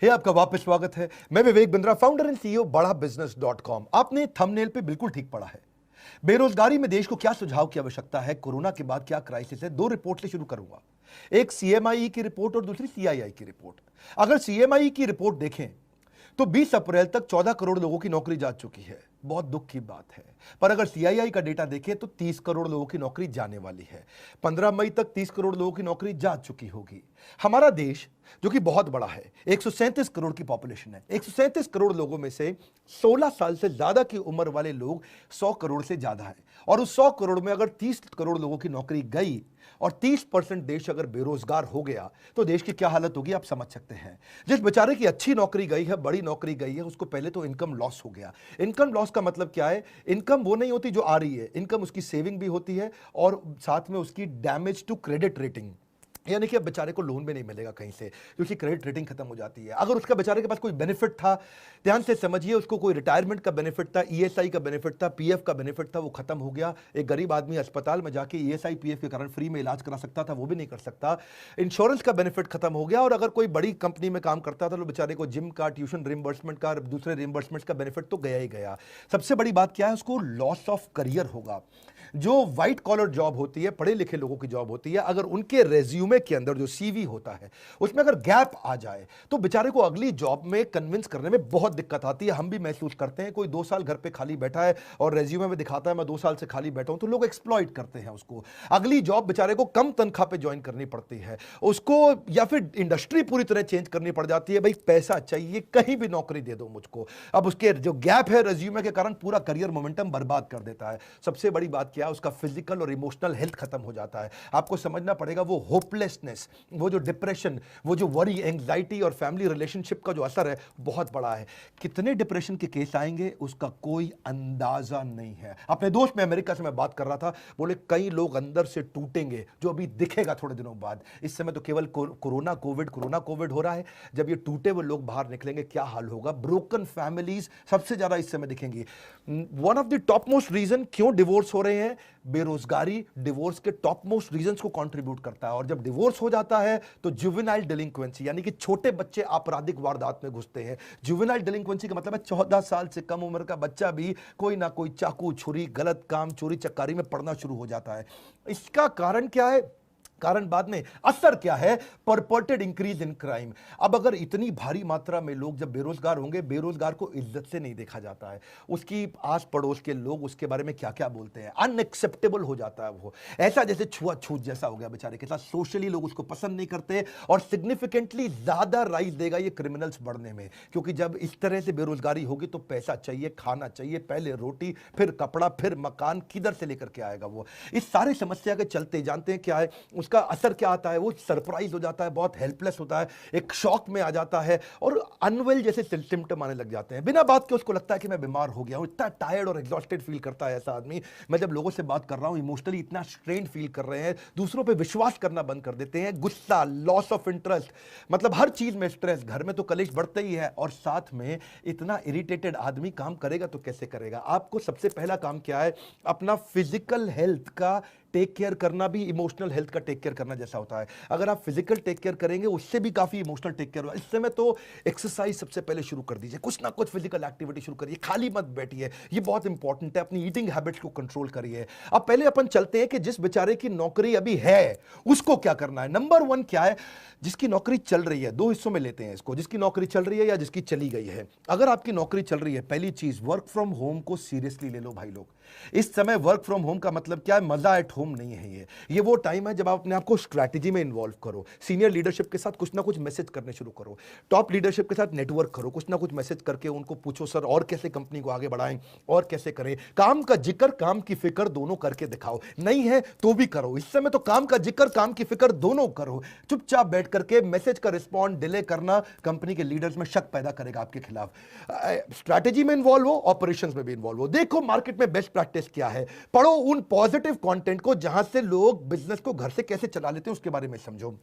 आपका वापस स्वागत है। मैं Vivek Bindra, founder and CEO बड़ा बिजनेस .com। आपने थंबनेल पे बिल्कुल ठीक पढ़ा है। बेरोजगारी में देश को क्या सुझाव की आवश्यकता है, कोरोना के बाद क्या क्राइसिस है। दो रिपोर्ट से शुरू करूंगा, एक सीएमआई की रिपोर्ट और दूसरी सीआईआई की रिपोर्ट। अगर सीएमआई की रिपोर्ट देखें तो 20 अप्रैल तक 14 करोड़ लोगों की नौकरी जा चुकी है। बहुत दुख की बात है। पर अगर सीआईआई का डेटा देखें तो 30 करोड़ लोगों की नौकरी जाने वाली है। 15 मई तक 30 करोड़ लोगों की नौकरी जा चुकी होगी। हमारा देश जो कि बहुत बड़ा है, 137 करोड़ की पॉपुलेशन है। 137 करोड़ लोगों में से 16 साल से ज्यादा की उम्र वाले लोग 100 करोड़ से ज्यादा है। और उस 100 करोड़ में अगर 30 करोड़ लोगों की नौकरी गई और 30% देश अगर बेरोजगार हो गया तो देश की क्या हालत होगी आप समझ सकते हैं। जिस बेचारे की अच्छी नौकरी गई है, बड़ी नौकरी गई है, उसको पहले तो इनकम लॉस हो गया। इनकम लॉस का मतलब क्या है? इनकम वो नहीं होती जो आ रही है, इनकम उसकी सेविंग भी होती है और साथ में उसकी डैमेज टू क्रेडिट रेटिंग, यानी कि अब बेचारे को लोन भी नहीं मिलेगा कहीं से क्योंकि क्रेडिट रेटिंग खत्म हो जाती है। अगर उसका बेचारे के पास कोई बेनिफिट था, ध्यान से समझिए, उसको कोई रिटायरमेंट का बेनिफिट था, ईएसआई का बेनिफिट था, पीएफ का बेनिफिट था, वो खत्म हो गया। एक गरीब आदमी अस्पताल में जाके ईएसआई पीएफ के कारण फ्री में इलाज करा सकता था, वो भी नहीं कर सकता। इंश्योरेंस का बेनिफिट खत्म हो गया। और अगर कोई बड़ी कंपनी में काम करता था तो बेचारे को जिम का, ट्यूशन रिम्बर्समेंट का, दूसरे रिम्बर्समेंट का बेनिफिट तो गया ही गया। सबसे बड़ी बात क्या है? उसको लॉस ऑफ करियर होगा। जो व्हाइट कॉलर जॉब होती है, पढ़े लिखे लोगों की जॉब होती है, अगर उनके रेज्यूमे के अंदर जो सीवी होता है उसमें अगर गैप आ जाए तो बेचारे को अगली जॉब में कन्विंस करने में बहुत दिक्कत आती है। हम भी महसूस करते हैं। कोई 2 साल घर पे खाली बैठा है और रेज्यूमे में दिखाता है मैं 2 साल से खाली बैठा हूं, तो लोग एक्सप्लॉइट करते हैं उसको। अगली जॉब बेचारे को कम तनख्वाह पे ज्वाइन करनी पड़ती है उसको, या फिर इंडस्ट्री पूरी तरह चेंज करनी पड़ जाती है। भाई पैसा चाहिए, कहीं भी नौकरी दे दो मुझको। अब उसके जो गैप है रेज्यूमे के कारण पूरा करियर मोमेंटम बर्बाद कर देता है। सबसे बड़ी बात क्या है? उसका फिजिकल और इमोशनल हेल्थ खत्म हो जाता है। आपको समझना पड़ेगा वो होपलेसनेस, वो जो डिप्रेशन, वो जो वरी, एंग्जाइटी और फैमिली रिलेशनशिप का जो असर है बहुत बड़ा है। कितने डिप्रेशन के केस आएंगे उसका कोई अंदाजा नहीं है। अपने दोस्त में अमेरिका से मैं बात कर रहा था, बोले कई लोग अंदर से टूटेंगे जो अभी दिखेगा थोड़े दिनों बाद। इस समय तो केवल कोरोना कोविड हो रहा है। जब ये टूटे हुए लोग बाहर निकलेंगे क्या हाल होगा? ब्रोकन फैमिलीज सबसे ज्यादा इस समय दिखेंगी। One of the top most reason क्यों डिवोर्स हो रहे हैं, बेरोजगारी डिवोर्स के टॉप मोस्ट रीजंस को कंट्रीब्यूट करता है। और जब डिवोर्स हो जाता है तो जुवेनाइल डिलिंक्वेंसी, यानी कि छोटे बच्चे आपराधिक वारदात में घुसते हैं। जुवेनाइल डिलिंक्वेंसी का मतलब है 14 साल से कम उम्र का बच्चा भी कोई ना कोई चाकू, छुरी, गलत काम, चोरी चक्कारी में पड़ना शुरू हो जाता है। इसका कारण क्या है? कारण बाद में, असर क्या है? परपर्टेड इंक्रीज इन क्राइम। अब अगर इतनी भारी मात्रा में लोग जब बेरोजगार होंगे, बेरोजगार को इज्जत से नहीं देखा जाता है। उसकी आस पड़ोस के लोग उसके बारे में क्या क्या बोलते हैं, अनएक्सेप्टेबल हो जाता है वो। ऐसा जैसे छुआछूत जैसा हो गया बेचारे के साथ। सोशली लोग उसको पसंद नहीं करते और सिग्निफिकेंटली ज्यादा राइज देगा ये क्रिमिनल्स बढ़ने में। क्योंकि जब इस तरह से बेरोजगारी होगी तो पैसा चाहिए, खाना चाहिए, पहले रोटी, फिर कपड़ा, फिर मकान, किधर से लेकर के आएगा वो? इस सारी समस्या के चलते जानते हैं क्या है उसका असर क्या आता है? वो सरप्राइज हो जाता है, बहुत हेल्पलेस होता है, एक शॉक में आ जाता है और अनवेल जैसे सिम्टम आने लग जाते हैं। बिना बात के उसको लगता है कि मैं बीमार हो गया हूं। इतना टायर्ड और एग्जॉस्टेड फील करता है ऐसा आदमी। मैं जब लोगों से बात कर रहा हूं, इमोशनली इतना स्ट्रेन फील कर रहे हैं, दूसरों पे विश्वास करना बंद कर देते हैं, गुस्सा, लॉस ऑफ इंटरेस्ट, मतलब हर चीज में स्ट्रेस। घर में तो कलेश बढ़ता ही है और साथ में इतना इरिटेटेड आदमी काम करेगा तो कैसे करेगा? आपको सबसे पहला काम क्या है? अपना फिजिकल हेल्थ का टेक केयर करना भी इमोशनल हेल्थ का टेक केयर करना जैसा होता है। अगर आप फिजिकल टेक केयर करेंगे उससे भी काफी इमोशनल टेक केयर होगा। इस समय तो एक्सरसाइज सबसे पहले शुरू कर दीजिए, कुछ ना कुछ फिजिकल एक्टिविटी शुरू करिए, खाली मत बैठिए, ये बहुत इंपॉर्टेंट है। अपनी ईटिंग हैबिट्स को कंट्रोल करिए। अब पहले अपन चलते हैं कि जिस बेचारे की नौकरी अभी है उसको क्या करना है। नंबर 1 क्या है? जिसकी नौकरी चल रही है, 2 हिस्सों में लेते हैं इसको, जिसकी नौकरी चल रही है या जिसकी चली गई है। अगर आपकी नौकरी चल रही है, पहली चीज वर्क फ्रॉम होम को सीरियसली ले लो भाई लोग। इस समय वर्क फ्रॉम होम का मतलब क्या है? मजा एट होम नहीं है। ये वो टाइम है जब आप अपने आप को स्ट्रैटेजी में इन्वॉल्व करो, सीनियर लीडरशिप के साथ कुछ ना कुछ मैसेज करने शुरू करो, टॉप लीडरशिप के साथ नेटवर्क करो, कुछ ना कुछ मैसेज करके उनको पूछो सर और कैसे कंपनी को आगे बढ़ाएं और कैसे करें। काम का जिक्र, काम की फिक्र दोनों करके दिखाओ। नहीं है तो भी करो। इस समय तो काम का जिक्र, काम की फिक्र दोनों करो। चुपचाप बैठ करके मैसेज का रिस्पॉन्ड डिले करना कंपनी के लीडर्स में शक पैदा करेगा आपके खिलाफ। स्ट्रैटेजी में इन्वॉल्व हो, ऑपरेशंस में भी इन्वॉल्व हो। देखो मार्केट में बेस्ट प्रैक्टिस क्या है, पढ़ो उन पॉजिटिव कंटेंट को जहां से लोग बिजनेस को घर से कैसे चला लेते हैं उसके बारे में समझो।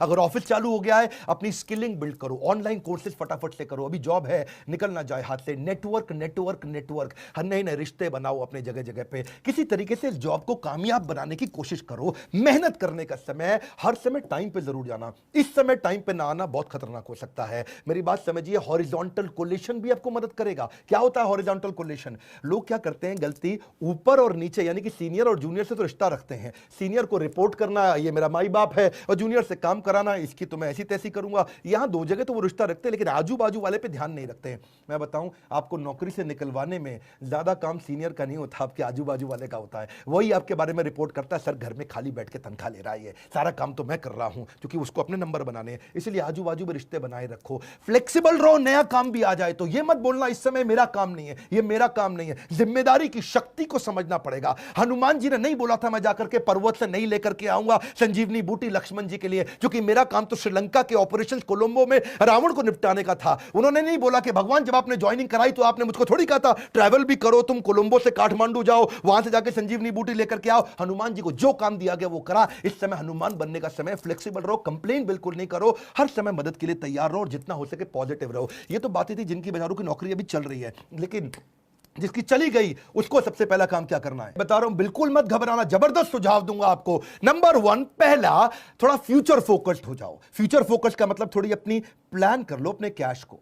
अगर ऑफिस चालू हो गया है, अपनी स्किलिंग बिल्ड करो, ऑनलाइन कोर्सेज फटाफट से करो, अभी जॉब है निकल ना जाए हाथ से। नेटवर्क नेटवर्क नेटवर्क, हर नए नए रिश्ते बनाओ अपने जगह जगह पे, किसी तरीके से इस जॉब को कामयाब बनाने की कोशिश करो। मेहनत करने का समय है, हर समय टाइम पे जरूर जाना, इस समय टाइम पे ना आना बहुत खतरनाक हो सकता है। मेरी बात समझिए, हॉरिजॉन्टल कोलेशन भी आपको मदद करेगा। क्या होता है हॉरिजॉन्टल कोलेशन? लोग क्या करते हैं गलती, ऊपर और नीचे यानी कि सीनियर और जूनियर से तो रिश्ता रखते हैं, सीनियर को रिपोर्ट करना, ये मेरा माई बाप है, और जूनियर से काम कराना, इसकी तो मैं ऐसी तैसी करूंगा। यहां दो जगह तो वो रिश्ता रखते हैं, लेकिन आजू बाजू वाले पे ध्यान नहीं रखते हैं। मैं बताऊं, आपको नौकरी से निकलवाने में ज्यादा काम सीनियर का नहीं होता, आपके आजू बाजू वाले का होता है। वही आपके बारे में रिपोर्ट करता है, सर घर में खाली बैठ के तनख्वाह ले रहा है, ये सारा काम तो मैं कर रहा हूं, क्योंकि उसको अपने नंबर बनाने हैं। इसलिए आजू बाजू में रिश्ते बनाए रखो, फ्लेक्सिबल रहो। नया काम भी आ जाए तो ये मत बोलना इस समय मेरा काम नहीं है, ये मेरा काम नहीं है। जिम्मेदारी की शक्ति को समझना पड़ेगा। हनुमान जी ने नहीं बोला था मैं जाकर के पर्वत से नहीं लेकर के आऊंगा संजीवनी बूटी लक्ष्मण जी के लिए, क्योंकि मेरा काम तो श्रीलंका के ऑपरेशन कोलंबो में रावण को निपटाने का था। उन्होंने नहीं बोला कि भगवान जब आपने ज्वाइनिंग कराई तो आपने मुझको थोड़ी कहा था ट्रैवल भी करो, तुम कोलंबो से काठमांडू जाओ, वहां से जाके संजीवनी बूटी लेकर के आओ। हनुमान जी को जो काम दिया गया वो करा। इस समय हनुमान बनने का समय, फ्लेक्सिबल रहो, कंप्लेन बिल्कुल नहीं करो, हर समय मदद के लिए तैयार रहो और जितना हो सके पॉजिटिव रहो। ये तो बातें थी जिनकी बेचारों की नौकरी अभी चल रही है, लेकिन जिसकी चली गई उसको सबसे पहला काम क्या करना है बता रहा हूं, बिल्कुल मत घबराना, जबरदस्त सुझाव दूंगा आपको। नंबर 1, पहला, थोड़ा फ्यूचर फोकस्ड हो जाओ। फ्यूचर फोकस्ड का मतलब थोड़ी अपनी प्लान कर लो अपने कैश को।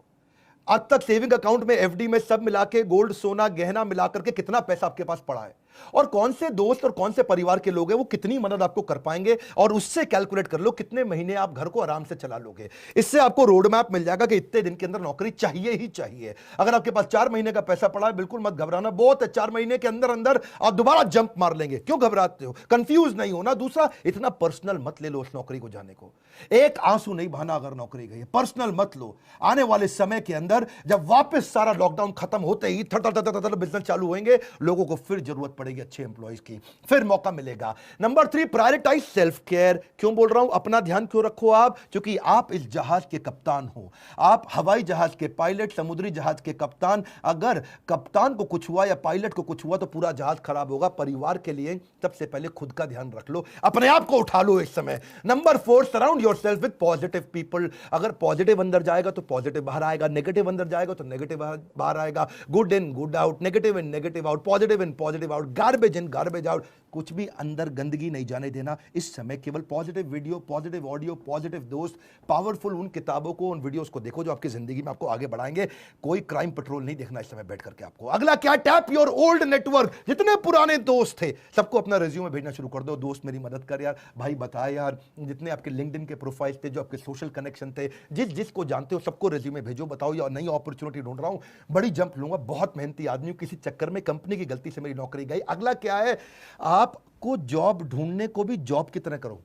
आज तक सेविंग अकाउंट में, एफडी में सब मिला के, गोल्ड सोना गहना मिलाकर के कितना पैसा आपके पास पड़ा है, और कौन से दोस्त और कौन से परिवार के लोग हैं वो कितनी मदद आपको कर पाएंगे, और उससे कैलकुलेट कर लो कितने महीने आप घर को आराम से चला लोगे। इससे आपको रोड मैप मिल जाएगा कि इतने दिन के अंदर नौकरी चाहिए ही चाहिए। अगर आपके पास 4 महीने का पैसा पड़ा है, बिल्कुल मत घबराना, बहुत है, 4 महीने के अंदर अंदर आप दोबारा जंप मार लेंगे। क्यों घबराते हो? कंफ्यूज नहीं होना। दूसरा, इतना पर्सनल मत ले लो उस नौकरी को जाने को। एक आंसू नहीं बहाना अगर नौकरी गई, पर्सनल मत लो। आने वाले समय के अंदर जब वापस सारा लॉकडाउन खत्म होते ही थर बिजनेस चालू होंगे, लोगों को फिर जरूरत पड़ेगी अच्छे एम्प्लॉइज की, फिर मौका मिलेगा। Number 3, prioritise self care. क्यों बोल रहा हूं अपना ध्यान क्यों रखो आप? क्योंकि आप इस जहाज के कप्तान हो, आप हवाई जहाज के पायलट, समुद्री जहाज के कप्तान। अगर कप्तान को कुछ हुआ या पायलट को कुछ हुआ तो पूरा जहाज खराब होगा। परिवार के लिए सबसे पहले खुद का ध्यान रख लो, अपने आप को उठा लो इस समय। Number 4, surround yourself with positive people. अगर पॉजिटिव अंदर जाएगा तो पॉजिटिव बाहर आएगा, नेगेटिव अंदर जाएगा तो नेगेटिव बाहर आएगा। Good in good out, negative in negative out, positive in positive out, garbage in garbage out. कुछ भी अंदर गंदगी नहीं जाने देना इस समय। केवल positive video, positive audio, positive दोस्त, पावरफुल उन किताबों को, उन वीडियोस को देखो जो आपकी जिंदगी में आपको आगे बढ़ाएंगे। कोई क्राइम पेट्रोल नहीं देखना इस समय बैठ करके आपको। अगला क्या? Tap your old network. जितने पुराने दोस्त थे सबको अपना रिज्यूमे भेजना शुरू कर दो। दोस्त मेरी मदद कर यार, भाई बता यार, जितने आपके लिंक्डइन के प्रोफाइल थे, जो आपके सोशल कनेक्शन थे, जिसको जानते हो सबको रिज्यूमे भेजो। बताओ यार नई अपॉर्चुनिटी ढूंढ रहा हूं, बड़ी जंप लूंगा, बहुत मेहनती आदमी हूं, किसी चक्कर में कंपनी की गलती से मेरी नौकरी गई। अगला क्या है? आपको जॉब ढूंढने को भी जॉब की तरह करो।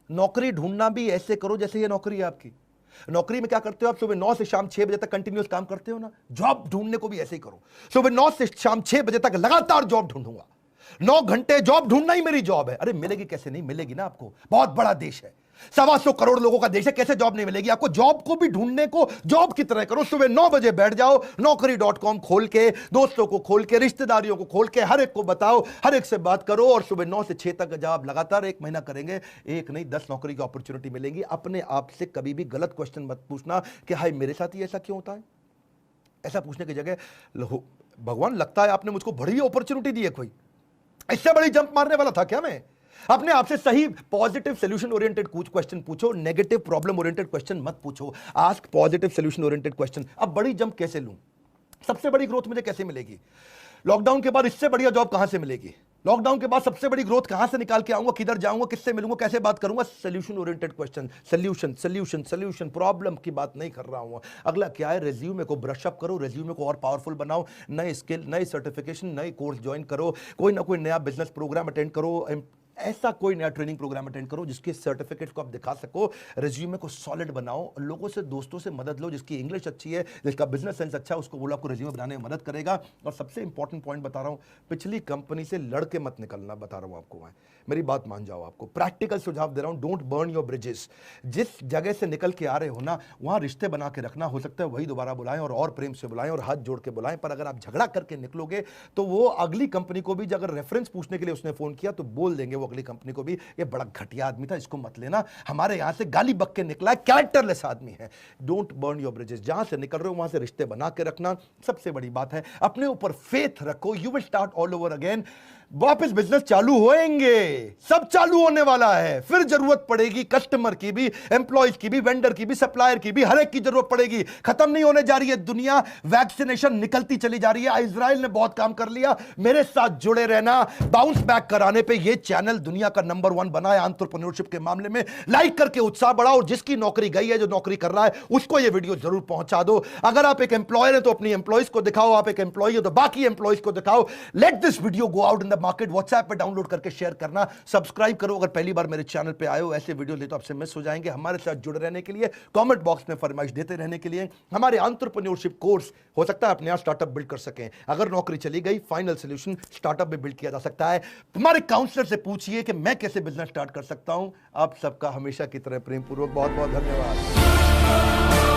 नौकरी ढूंढना भी ऐसे करो जैसे ये नौकरी है आपकी। नौकरी में क्या करते हो आप? सुबह 9 से शाम 6 बजे तक कंटिन्यूस काम करते हो ना, जॉब ढूंढने को भी ऐसे ही करो। सुबह 9 से शाम 6 बजे तक लगातार जॉब ढूंढूंगा, 9 घंटे जॉब ढूंढना ही मेरी जॉब है। अरे मिलेगी कैसे नहीं मिलेगी ना आपको, बहुत बड़ा देश है, 125 करोड़ लोगों का देश है, कैसे जॉब नहीं मिलेगी आपको? जॉब को भी ढूंढने को जॉब की तरह करो। सुबह 9 बजे बैठ जाओ, naukri.com खोल के, दोस्तों को खोल के, रिश्तेदारियों को खोल के, हर एक को बताओ, हर एक से बात करो, और सुबह 9 से 6 तक जब लगातार 1 महीना करेंगे, एक नहीं 10 नौकरी की अपॉर्चुनिटी मिलेंगी। अपने आप से कभी भी गलत क्वेश्चन मत पूछना कि हाय मेरे साथ ही ऐसा क्यों होता है। ऐसा पूछने की जगह भगवान लगता है आपने मुझको बड़ी अपॉर्चुनिटी दी है, कोई इससे बड़ी जंप मारने वाला था क्या मैं? अपने आप से सही पॉजिटिव सोल्यूशन ओरिएंटेड कुछ क्वेश्चन पूछो, नेगेटिव प्रॉब्लम ओरिएंटेड क्वेश्चन मत पूछो। Ask positive solution oriented question. अब बड़ी जंप कैसे लूं? सबसे बड़ी ग्रोथ मुझे कैसे मिलेगी? लॉकडाउन के बाद इससे बढ़िया जॉब कहां से मिलेगी? लॉकडाउन के बाद सबसे बड़ी ग्रोथ कहां से निकाल के आऊंगा? किधर जाऊंगा? किससे मिलूंगा? कैसे बात करूंगा? Solution oriented question, solution solution solution, problem की बात नहीं कर रहा हूं। अगला क्या है? रेज्यूमे को ब्रश अप करो, रेज्यूमे को और पावरफुल बनाओ, नए स्किल, नए सर्टिफिकेशन, नए कोर्स ज्वाइन करो, कोई ना कोई नया बिजनेस प्रोग्राम अटेंड करो, ऐसा कोई नया ट्रेनिंग प्रोग्राम अटेंड करो जिसके सर्टिफिकेट को आप दिखा सको। रिज्यूमे को सॉलिड बनाओ, लोगों से, दोस्तों से मदद लो, जिसकी इंग्लिश अच्छी है, जिसका बिजनेस सेंस अच्छा है, उसको बोलो आपको रिज्यूमे बनाने में मदद करेगा। और सबसे इंपॉर्टेंट पॉइंट बता रहा हूं, पिछली कंपनी से लड़के मत निकलना, बता रहा हूं आपको मैं, मेरी बात मान जाओ। आपको प्रैक्टिकल सुझाव दे रहा हूं, डोंट बर्न योर ब्रिजेस। जिस जगह से निकल के आ रहे हो ना, वहां रिश्ते बना के रखना। हो सकता है वही दोबारा बुलाएं और प्रेम से बुलाएं और हाथ जोड़ के बुलाएं, पर अगर आप झगड़ा करके निकलोगे तो वो अगली कंपनी को भी अगर रेफरेंस पूछने के लिए उसने फोन किया तो बोल देंगे वो अगली कंपनी को भी, ये बड़ा घटिया आदमी था, इसको मत लेना, हमारे यहां से गाली बक के निकला है, कैरेक्टरलेस आदमी है। डोंट बर्न योर ब्रिजेस, जहां से निकल रहे हो वहां से रिश्ते बना के रखना सबसे बड़ी बात है। अपने ऊपर फेथ रखो, you will start all over again. वापस बिजनेस चालू होएंगे, सब चालू होने वाला है, फिर जरूरत पड़ेगी कस्टमर की भी, एम्प्लॉयज की भी, वेंडर की भी, सप्लायर की भी, हर एक की जरूरत पड़ेगी। खत्म नहीं होने जा रही है दुनिया, वैक्सीनेशन निकलती चली जा रही है। इजराइल ने बहुत काम कर लिया, मेरे साथ जुड़े रहना। बाउंस बैक कराने पे ये चैनल दुनिया का नंबर 1 बना है एंटरप्रेन्योरशिप के मामले में। लाइक करके उत्साह बढ़ाओ, जिसकी नौकरी गई है, जो नौकरी कर रहा है, उसको ये वीडियो जरूर पहुंचा दो। अगर आप एक एम्प्लॉयर है तो अपनी एम्प्लॉयज को दिखाओ, आप एक एम्प्लॉय हो तो बाकी एम्प्लॉयज को दिखाओ। Let this video go out in the market. WhatsApp पे डाउनलोड करके शेयर करना, सब्सक्राइब करो अगर पहली बार मेरे चैनल पे आए हो। ऐसे वीडियो ले तो आपसे मिस हो जाएंगे। हमारे साथ जुड़े रहने के लिए, कमेंट बॉक्स में फरमाइश देते रहने के लिए, हमारे एंटरप्रेन्योरशिप कोर्स हो सकता है अपने यहां स्टार्टअप बिल्ड कर सकें। अगर नौकरी चली गई, फाइनल सॉल्यूशन स्टार्टअप में बिल्ड किया जा सकता है। तुम्हारे काउंसलर से पूछिए कि मैं कैसे बिजनेस स्टार्ट कर सकता हूं। आप सबका हमेशा की तरह प्रेम पूर्वक बहुत बहुत धन्यवाद।